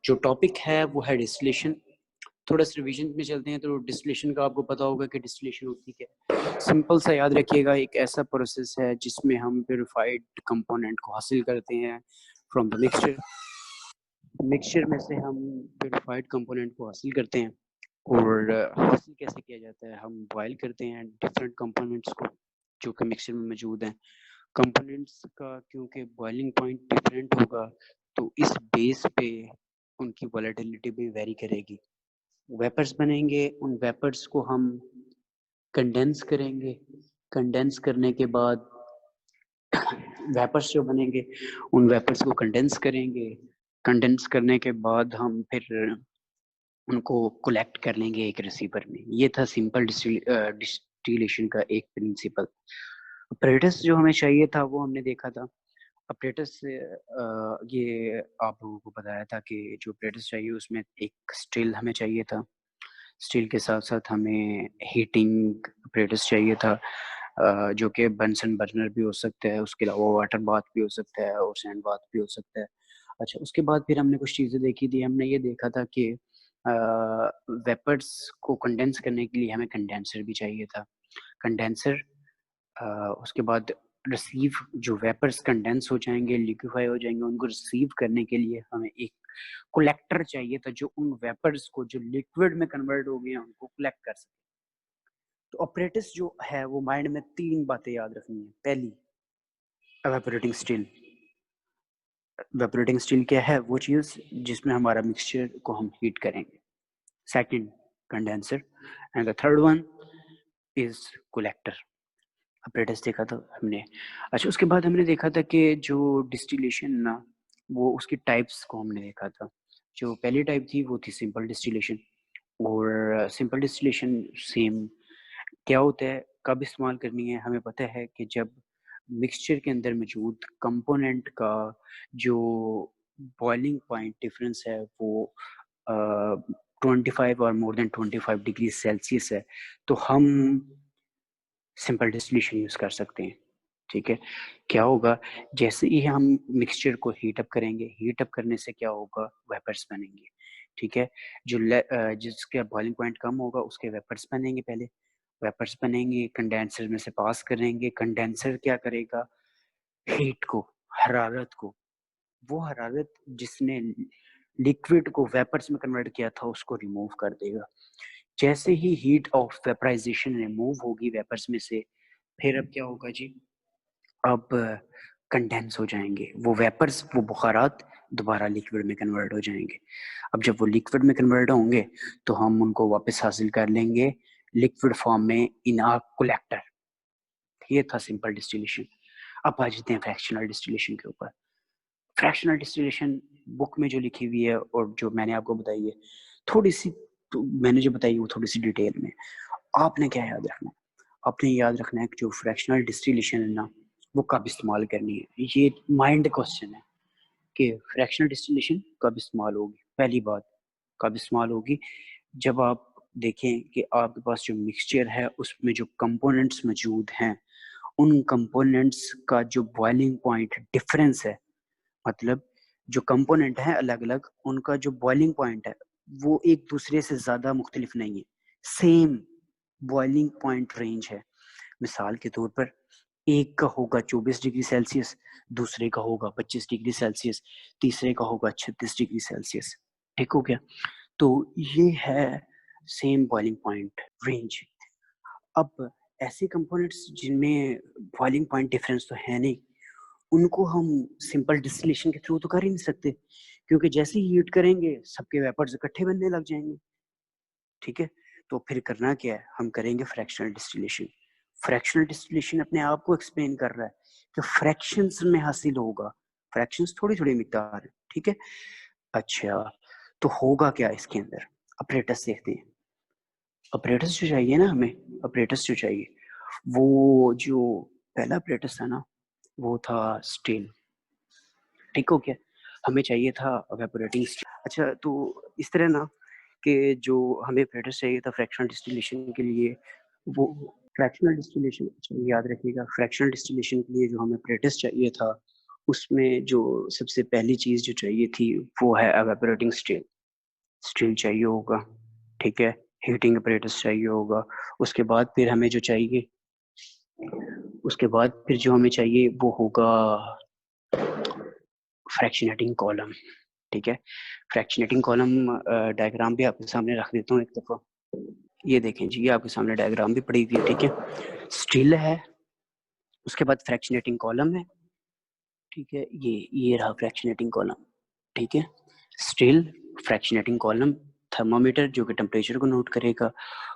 जो टॉपिक है वो है डिस्टिलेशन। थोड़ा सा रिवीजन में चलते हैं। तो डिस्टिलेशन का आपको पता होगा कि डिस्टिलेशन होती क्या है। सिंपल सा याद रखिएगा, एक ऐसा प्रोसेस है जिसमें हम प्योरीफाइड कंपोनेंट को हासिल करते हैं फ्रॉम द मिक्सचर। मिक्सचर में से हम प्योरीफाइड कंपोनेंट को हासिल करते हैं। और हासिल कैसे किया जाता है, हम बॉयल करते हैं डिफरेंट कंपोनेंट्स को जो कि मिक्सचर में मौजूद हैं। कंपोनेंट्स का क्योंकि बॉइलिंग पॉइंट डिफरेंट होगा तो इस बेस पे उनकी वोलेटिलिटी भी वेरी करेगी। वेपर्स बनेंगे, उन वेपर्स को हम कंडेंस करेंगे। कंडेंस करने के बाद वेपर्स जो बनेंगे उन वेपर्स को कंडेंस करेंगे। कंडेंस करने के बाद हम फिर उनको कलेक्ट कर लेंगे एक रिसीवर में। ये था सिंपल डिस्टिलेशन का एक प्रिंसिपल। अपरेटस जो हमें चाहिए था वो हमने देखा था। अपरेटस से ये आप लोगों को बताया था कि जो अपरेटस चाहिए उसमें एक स्टिल हमें चाहिए था। स्टील के साथ साथ हमें हीटिंग अपरेटस चाहिए था, जो कि बंसन बर्नर भी हो सकता है, उसके अलावा वाटर बाथ भी हो सकता है और सैंड बाथ भी हो सकता है। अच्छा, उसके बाद फिर हमने कुछ चीज़ें देखी थी। हमने ये देखा था कि वेपर्स को कंडेंस करने के लिए हमें कंडेंसर भी चाहिए था। कंडेंसर उसके बाद रिसीव, जो वेपर्स कंडेंस हो जाएंगे, लिक्विफाई हो जाएंगे, उनको रिसीव करने के लिए हमें एक कलेक्टर चाहिए था जो उन वेपर्स को जो लिक्विड में कन्वर्ट हो गए हैं उनको कलेक्ट कर सके। तो ऑपरेटिस जो है वो माइंड में 3 बातें याद रखनी है। पहली, एवेपोरेटिंग स्टील। एवेपोरेटिंग स्टील क्या है? वो चीज़ जिसमें हमारा मिक्सचर को हम हीट करेंगे। Second, condenser. And the third one is collector. Apparatus देखा था हमने। अच्छा, उसके बाद हमने देखा था कि जो डिस्टिलेशन ना, वो उसकी टाइप्स को हमने देखा था। जो पहली टाइप थी वो थी सिंपल डिस्टिलेशन। और सिंपल डिस्टिलेशन सेम क्या होता है, कब इस्तेमाल करनी है, हमें पता है कि जब मिक्सचर के अंदर मौजूद कंपोनेंट का जो बॉइलिंग पॉइंट डिफरेंस है वो 25 और मोर देन 25 डिग्री सेल्सियस है, तो हम सिंपल डिस्टिलेशन यूज कर सकते हैं। ठीक है, क्या होगा, जैसे ही हम मिक्सचर को हीट अप करेंगे, हीट अप करने से क्या होगा, वेपर्स बनेंगे। ठीक है, जो जिसका बॉइलिंग पॉइंट कम होगा उसके वेपर्स बनेंगे। पहले वेपर्स बनेंगे, कंडेंसर में से पास करेंगे। कंडेंसर क्या करेगा, हीट को, हरारत को, वो हरारत जिसने लिक्विड को वेपर्स में कन्वर्ट किया था उसको रिमूव कर देगा। जैसे ही हीट ऑफ वेपराइजेशन रिमूव होगी वेपर्स में से, फिर अब क्या होगा जी, अब कंडेंस हो जाएंगे वो वेपर्स, वो बुखारात दोबारा लिक्विड में कन्वर्ट हो जाएंगे। अब जब वो लिक्विड में कन्वर्ट होंगे तो हम उनको वापस हासिल कर लेंगे लिक्विड फॉर्म में इन आ कलेक्टर। ये था सिंपल डिस्टिलेशन। अब आ जाते हैं फ्रैक्शनल डिस्टिलेशन के ऊपर। फ्रैक्शनल डिस्टिलेशन बुक में जो लिखी हुई है और जो मैंने आपको बताई है, थोड़ी सी तो मैंने जो बताई वो थोड़ी सी डिटेल में। आपने क्या याद रखना है, आपने याद रखना है कि जो फ्रैक्शनल डिस्टिलेशन है ना, वो कब इस्तेमाल करनी है। ये माइंड क्वेश्चन है कि फ्रैक्शनल डिस्टिलेशन कब इस्तेमाल होगी। पहली बात, कब इस्तेमाल होगी, जब आप देखें कि आपके पास जो मिक्सचर है उसमें जो कंपोनेंट्स मौजूद हैं, उन कंपोनेंट्स का जो बॉइलिंग पॉइंट डिफरेंस है, मतलब जो कंपोनेंट है अलग अलग, उनका जो बॉइलिंग पॉइंट है वो एक दूसरे से ज्यादा मुख्तलिफ नहीं है, सेम बॉइलिंग पॉइंट रेंज है। मिसाल के तौर पर एक का होगा 24 डिग्री सेल्सियस, दूसरे का होगा 25 डिग्री सेल्सियस, तीसरे का होगा 36 डिग्री सेल्सियस। ठीक हो गया? तो ये है सेम बॉइलिंग पॉइंट रेंज। अब ऐसे कंपोनेंट्स जिनमें बॉइलिंग पॉइंट डिफरेंस तो है नहीं, उनको हम सिंपल डिस्टिलेशन के थ्रू तो कर ही नहीं सकते, क्योंकि जैसे ही हीट करेंगे सबके वेपर्स इकट्ठे बनने लग जाएंगे। ठीक है, तो फिर करना क्या है, हम करेंगे फ्रैक्शनल डिस्टिलेशन। फ्रैक्शनल डिस्टिलेशन अपने आप को एक्सप्लेन कर रहा है कि फ्रैक्शंस में हासिल होगा। फ्रैक्शंस थोड़ी थोड़ी मिकदार है। ठीक है, अच्छा, तो होगा क्या इसके अंदर, अपरेटस देखते हैं। अपरेटस जो चाहिए ना हमें, अपरेटस जो चाहिए, वो जो पहला अपरेटस था ना, वो था स्टील। ठीक हो गया, हमें चाहिए था एवेपोरेटिंग स्टील। अच्छा, तो इस तरह ना कि जो हमें अपरेटस चाहिए था फ्रैक्शनल डिस्टिलेशन के लिए, वो फ्रैक्शनल डिस्टिलेशन, अच्छा याद रखिएगा, फ्रैक्शनल डिस्टिलेशन के लिए जो हमें अपरेटस चाहिए था उसमें जो सबसे पहली चीज जो चाहिए थी वो है एवेपोरेटिंग स्टील। स्टील चाहिए होगा, ठीक है। हीटिंग अपरेटस चाहिए होगा। उसके बाद फिर हमें जो चाहिए उसके बाद फिर जो हमें चाहिए वो होगा फ्रैक्शनेटिंग कॉलम, ठीक है। फ्रैक्शनेटिंग कॉलम डायग्राम भी आपके सामने रख देता हूँ एक दफा। ये देखें जी, ये आपके सामने डायग्राम भी पड़ी हुई है, ठीक है। स्टील है, उसके बाद फ्रैक्शनेटिंग कॉलम है, ठीक है। ये रहा फ्रैक्शनेटिंग कॉलम, ठीक है। स्टील, फ्रैक्शनेटिंग कॉलम, थर्मामीटर जो कि टेम्परेचर को नोट करेगा।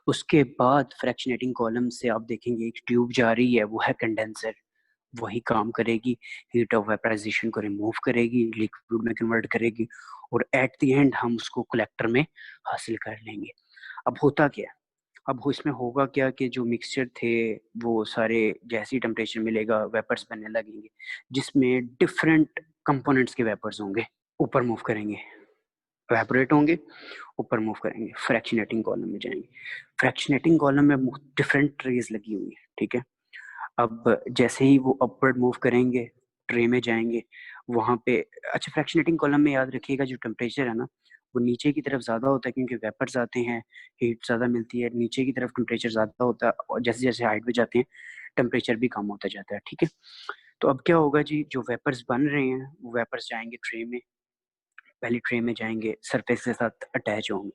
उसके बाद फ्रैक्शनेटिंग कॉलम से आप देखेंगे एक ट्यूब जा रही है, वो है कंडेंसर। वही काम करेगी, हीट ऑफ वेपराइजेशन को रिमूव करेगी, लिक्विड में कन्वर्ट करेगी, और एट द एंड हम उसको कलेक्टर में हासिल कर लेंगे। अब होता क्या है, अब इसमें होगा क्या कि जो मिक्सचर थे वो सारे जैसे ही टेम्परेचर मिलेगा वेपर्स बनने लगेंगे, जिसमें डिफरेंट कंपोनेंट्स के वेपर्स होंगे, ऊपर मूव करेंगे, एवेपोरेट होंगे, ऊपर मूव करेंगे, फ्रैक्शनेटिंग कॉलम में जाएंगे। फ्रैक्शनेटिंग कॉलम में डिफरेंट ट्रेज लगी हुई है, ठीक है। अब जैसे ही वो अपवर्ड मूव करेंगे, ट्रे में जाएंगे, वहां पे अच्छा फ्रैक्शनेटिंग कॉलम में याद रखिएगा जो टेम्परेचर है ना वो नीचे की तरफ ज्यादा होता है, क्योंकि वेपर्स आते हैं, हीट ज्यादा मिलती है, नीचे की तरफ टेम्परेचर ज्यादा होता है, और जैसे जैसे हाइट पे जाते हैं टेम्परेचर भी कम होता जाता है, ठीक है। तो अब क्या होगा जी, जो वेपर्स बन रहे हैं वो वेपर्स जाएंगे ट्रे में, पहली ट्रे में जाएंगे, सरफेस के साथ अटैच होंगे,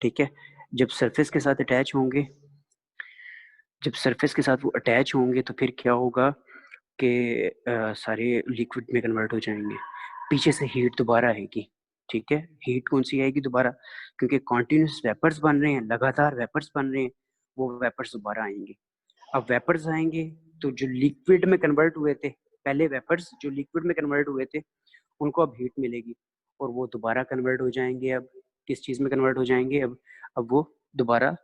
ठीक है। जब सरफेस के साथ अटैच होंगे, जब सरफेस के साथ वो अटैच होंगे तो फिर क्या होगा कि सारे लिक्विड में कन्वर्ट हो जाएंगे। पीछे से हीट दोबारा आएगी, ठीक है। हीट कौन सी आएगी दोबारा, क्योंकि कॉन्टिन्यूस वेपर्स बन रहे हैं, लगातार वेपर्स बन रहे हैं, वो वेपर्स दोबारा आएंगे। अब वेपर्स आएंगे तो जो लिक्विड में कन्वर्ट हुए थे, पहले वेपर्स जो लिक्विड में कन्वर्ट हुए थे उनको अब हीट मिलेगी, और वो दोबारा कन्वर्ट हो जाएंगे। अब किस चीज में कन्वर्ट हो जाएंगे, अब वो दोबारा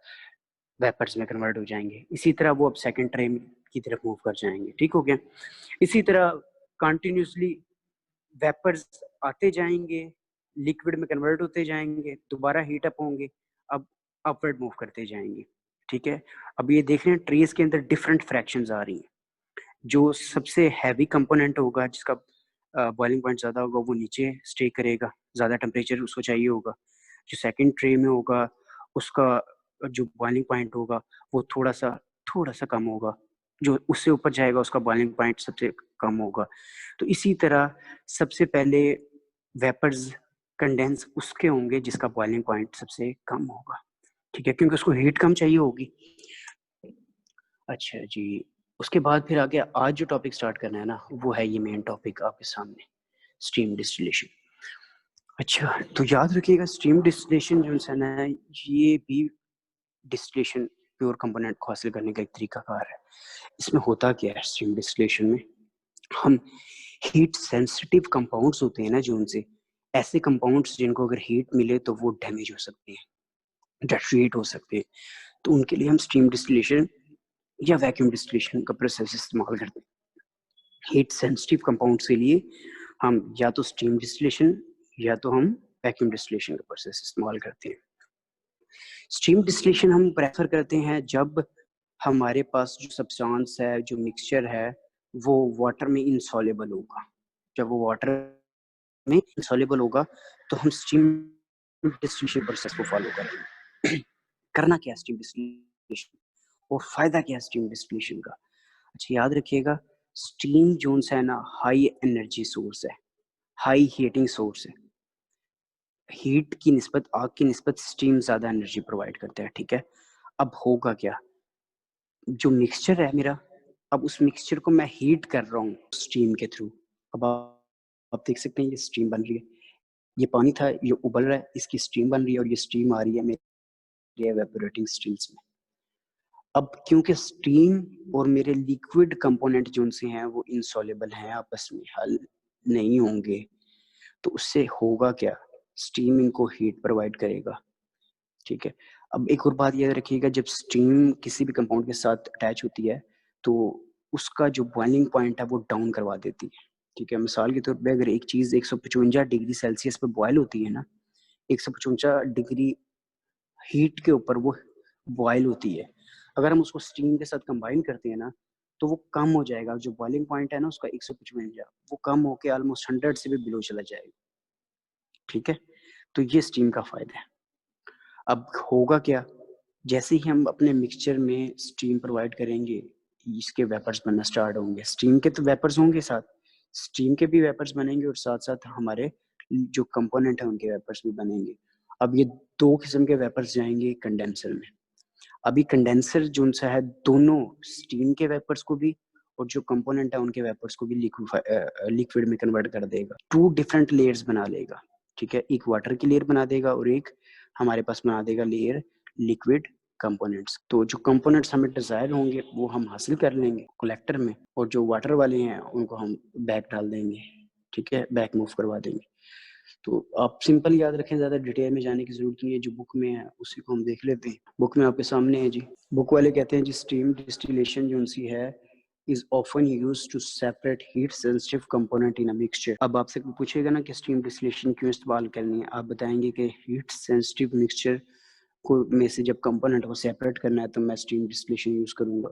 वेपर्स में कन्वर्ट हो जाएंगे। इसी तरह वो अब सेकंड ट्रे की तरफ मूव कर जाएंगे, ठीक हो गया। इसी तरह कंटिन्यूसली वेपर्स आते जाएंगे, लिक्विड में कन्वर्ट होते जाएंगे, दोबारा हीट अप होंगे, अब अपवर्ड मूव करते जाएंगे, ठीक है। अब ये देख रहे हैं ट्रेस के अंदर डिफरेंट फ्रैक्शंस आ रही हैं। जो सबसे हैवी कंपोनेंट होगा, जिसका बॉइलिंग पॉइंट ज्यादा होगा, वो नीचे स्टे करेगा, ज्यादा टेम्परेचर उसको चाहिए होगा। जो सेकंड ट्रे में होगा उसका जो बॉइलिंग पॉइंट होगा वो थोड़ा सा कम होगा, जो उससे ऊपर जाएगा उसका बॉइलिंग पॉइंट सबसे कम होगा। तो इसी तरह सबसे पहले वेपर्स कंडेंस उसके होंगे जिसका बॉइलिंग पॉइंट सबसे कम होगा, ठीक है, क्योंकि उसको हीट कम चाहिए होगी। अच्छा जी, उसके बाद फिर आगे आज जो टॉपिक स्टार्ट करना है ना वो है ये मेन टॉपिक आपके सामने, स्टीम डिस्टिलेशन। अच्छा, तो याद रखिएगा स्टीम डिस्टिलेशन जो है ना ये भी डिस्टिलेशन प्योर कंपोनेंट को हासिल करने का एक तरीकाकार है। इसमें होता क्या है स्टीम डिस्टिलेशन में, हम हीट सेंसिटिव कंपाउंड्स होते हैं ना जो उनसे, ऐसे कंपाउंड्स जिनको अगर हीट मिले तो वो डैमेज हो सकते हैं, डेट्रिएट हो सकते हैं, तो उनके लिए हम स्टीम डिस्टिलेशन या वैक्यूम डिस्टिलेशन का प्रोसेस इस्तेमाल करते हैं। हीट सेंसिटिव कंपाउंड्स के लिए हम या तो स्टीम डिस्टिलेशन या तो हम वैक्यूम डिस्टिलेशन का प्रोसेस इस्तेमाल करते हैं। स्टीम डिस्टिलेशन हम प्रेफर करते हैं जब हमारे पास जो सब्सटेंस है, जो मिक्सचर है, वो वाटर में इनसॉल्युबल होगा। जब वो वाटर में इनसॉल्युबल होगा तो हम स्टीम डिस्टिलेशन प्रोसेस को फॉलो करेंगे। करना क्या स्टीम डिस्टिलेशन और फायदा क्या स्टीम डिस्टिलेशन का। अच्छा याद रखिएगा, स्टीम जो है ना हाई एनर्जी सोर्स है, हाई हीटिंग सोर्स है। हीट की निस्बत, आग की निस्बत स्टीम ज्यादा एनर्जी प्रोवाइड करता है, ठीक है। अब होगा क्या, जो मिक्सचर है मेरा, अब उस मिक्सचर को मैं हीट कर रहा हूँ स्टीम के थ्रू। अब आप देख सकते हैं ये स्टीम बन रही है, ये पानी था ये उबल रहा है, इसकी स्टीम बन रही है और ये स्टीम आ रही है मेरे एवेपोरेटिंग स्टील्स में। अब क्योंकि स्टीम और मेरे लिक्विड कंपोनेंट जो उनसे हैं वो इनसॉल्युबल हैं, आपस में हल नहीं होंगे, तो उससे होगा क्या, स्टीम इनको हीट प्रोवाइड करेगा, ठीक है। अब एक और बात याद रखिएगा, जब स्टीम किसी भी कंपाउंड के साथ अटैच होती है तो उसका जो बॉइलिंग पॉइंट है वो डाउन करवा देती है, ठीक है। मिसाल के तौर पे अगर एक चीज 155 डिग्री सेल्सियस पे बॉयल होती है ना, 155 डिग्री हीट के ऊपर वो बॉयल होती है, अगर हम उसको स्टीम के साथ कंबाइन करते हैं ना तो वो कम हो जाएगा, जो बॉइलिंग पॉइंट है ना उसका 155 वो कम होके ऑलमोस्ट 100 से भी बिलो चला जाएगा। ठीक है, तो ये स्टीम का फायदा है। अब होगा क्या, जैसे ही हम अपने मिक्सचर में स्टीम प्रोवाइड करेंगे, इसके वेपर्स बनना स्टार्ट होंगे। स्टीम के तो वेपर्स होंगे साथ, स्टीम के भी वेपर्स बनेंगे और साथ साथ हमारे जो कंपोनेंट है उनके वेपर्स भी बनेंगे। अब ये दो किस्म के वेपर्स जाएंगे कंडेंसर में। अभी कंडेंसर जो सा है दोनों स्टीम के वेपर्स को भी और जो कंपोनेंट है उनके वेपर्स को भी लिक्विड में कन्वर्ट कर देगा, 2 डिफरेंट लेयर्स बना लेगा। ठीक है, एक वाटर की लेयर बना देगा और एक हमारे पास बना देगा लेयर लिक्विड कंपोनेंट्स। तो जो कंपोनेंट्स हमें डिजायर होंगे वो हम हासिल कर लेंगे कलेक्टर में, और जो वाटर वाले हैं उनको हम बैक डाल देंगे। ठीक है, बैक मूव करवा देंगे। तो आप सिंपल याद रखें, ज्यादा डिटेल में जाने की जरूरत नहीं है, जो बुक में है उसी को हम देख लेते हैं। बुक में आपके सामने है जी, बुक वाले कहते हैं जी स्टीम डिस्टिलेशन जो उनसी है is often used to separate heat sensitive component in a mixture। अब आपसे पूछेगा ना कि स्टीम डिस्टिलेशन क्यों इस्तेमाल करनी है, आप बताएंगे कि हीट सेंसिटिव मिक्सचर को में से जब कंपोनेंट को सेपरेट करना है तो मैं स्टीम डिस्टिलेशन यूज करूंगा।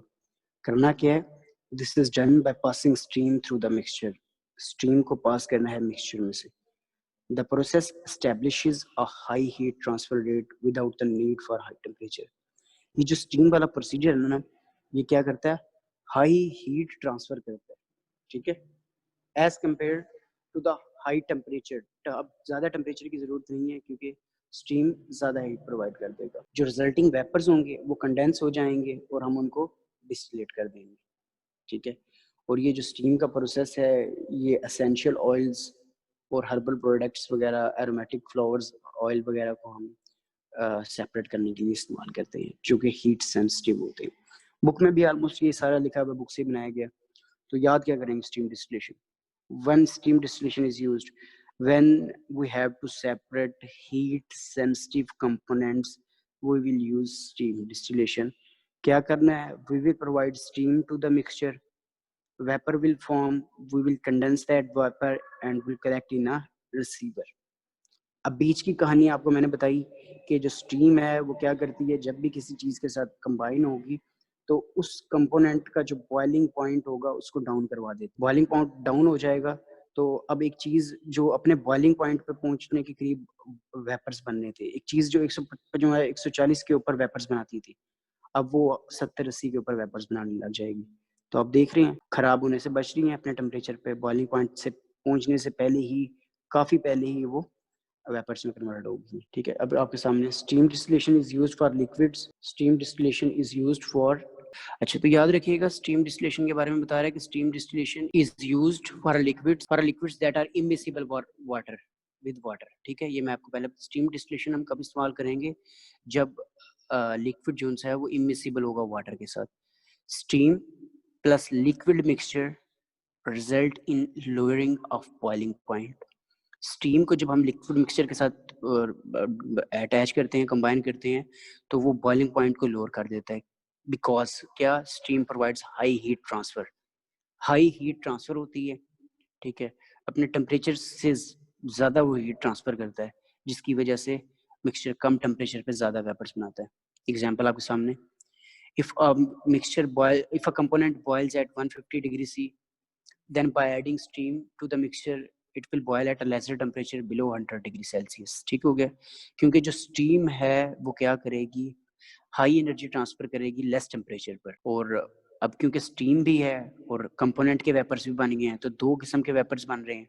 करना क्या है, this is done by passing steam through the mixture. Steam को पास करना है मिक्सचर में से। The process establishes a high heat transfer rate without the need for high temperature। ये जो स्टीम वाला प्रोसीजर है ना, ये क्या करता है, हाई हीट ट्रांसफर करता है। ठीक है, as compare to the high temperature. अब ज्यादा टेम्परेचर की जरूरत नहीं है क्योंकि स्टीम ज्यादा हीट प्रोवाइड कर देगा। जो रिजल्टिंग वेपर्स होंगे वो कंडेंस हो जाएंगे और हम उनको डिस्टिलेट कर देंगे। ठीक है, और ये जो स्टीम का प्रोसेस है ये एसेंशियल ऑयल्स और हर्बल प्रोडक्ट्स वगैरह, एरोमेटिक फ्लावर्स ऑयल वगैरह को हम सेपरेट करने के लिए इस्तेमाल करते हैं जो कि हीट सेंसिटिव होते हैं। बुक में भी ऑलमोस्ट ये सारा लिखा हुआ, बुक से बनाया गया। तो याद क्या करेंगे, steam distillation, when steam distillation is used, when we have to separate heat sensitive components, we will use steam distillation। क्या करना है, we will provide steam to the mixture, vapor will form, we will condense that vapor and will collect in a receiver। अब बीच की कहानी आपको मैंने बताई कि जो स्टीम है वो क्या करती है, जब भी किसी चीज के साथ कंबाइन होगी तो उस कंपोनेंट का जो बॉइलिंग पॉइंट होगा उसको डाउन करवा देती। बॉइलिंग पॉइंट डाउन हो जाएगा तो अब एक चीज जो अपने बॉइलिंग पॉइंट पे पहुंचने के करीब वेपर्स बनने थे, एक चीज जो 140 के ऊपर वेपर्स बनाती थी, अब वो 70-80 के ऊपर वेपर्स बनाने लग जाएगी। तो आप देख रहे हैं खराब होने से बच रही हैं अपने टेम्परेचर पे, बॉइलिंग पॉइंट से पहुंचने से पहले ही, काफी पहले ही वो वेपर्स में कन्वर्ट होगी। ठीक है, अब आपके सामने steam distillation is used for liquids, steam distillation is used for, अच्छा तो याद रखिएगा स्टीम डिस्टिलेशन के बारे में बता रहा है कि steam distillation is used for liquids that are immiscible water with water. ठीक है, ये मैं आपको पहले, स्टीम डिस्टिलेशन हम कब इस्तेमाल करेंगे, जब लिक्विड जो है वो इमिसिबल होगा वाटर के साथ। Steam plus liquid mixture result in lowering of boiling point. Steam को जब हम लिक्विड मिक्सचर के साथ अटैच करते हैं, कंबाइन करते हैं, तो वो बॉइलिंग पॉइंट को लोअर कर देता है। बिकॉज क्या, steam provides high heat transfer, high heat transfer होती है। ठीक है, अपने टेम्परेचर से ज्यादा वो हीट ट्रांसफर करता है, जिसकी वजह से मिक्सचर कम टेम्परेचर पे ज्यादा वेपर्स बनाता है। एग्जाम्पल आपके सामने, if a if a component boils at 150 degree C, then by adding steam to the mixture it will boil at a lesser temperature below 100 degree Celsius। ठीक हो गया, क्योंकि जो स्टीम है वो क्या करेगी, हाई एनर्जी ट्रांसफर करेगी लेस टेम्परेचर पर। और अब क्योंकि स्टीम भी है और कंपोनेंट के वेपर्स भी बन गए हैं, तो दो किस्म के वेपर्स बन रहे हैं।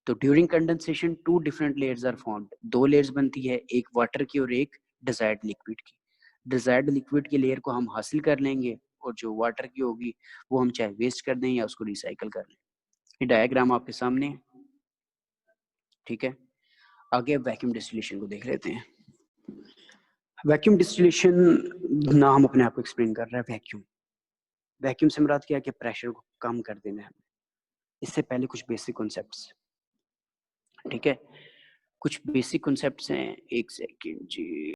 तो during condensation 2 different layers are formed, 2 layers बनती है, एक वाटर की और एक डिजायर्ड लिक्विड की। डिजायर्ड लिक्विड की लेयर को हम हासिल कर लेंगे और जो वाटर की होगी वो हम चाहे वेस्ट कर दें या उसको रिसाइकल कर लें। ये डायग्राम आपके सामने है। ठीक है, आगे वैक्यूम डिस्टिलेशन को देख लेते हैं। वैक्यूम डिस्टिलेशन नाम अपने आप को एक्सप्लेन कर रहा है। वैक्यूम, वैक्यूम से मुराद क्या है कि प्रेशर को कम कर देना है। इससे पहले कुछ बेसिक कॉन्सेप्ट्स, ठीक है, कुछ बेसिक कॉन्सेप्ट्स हैं। एक सेकेंड जी,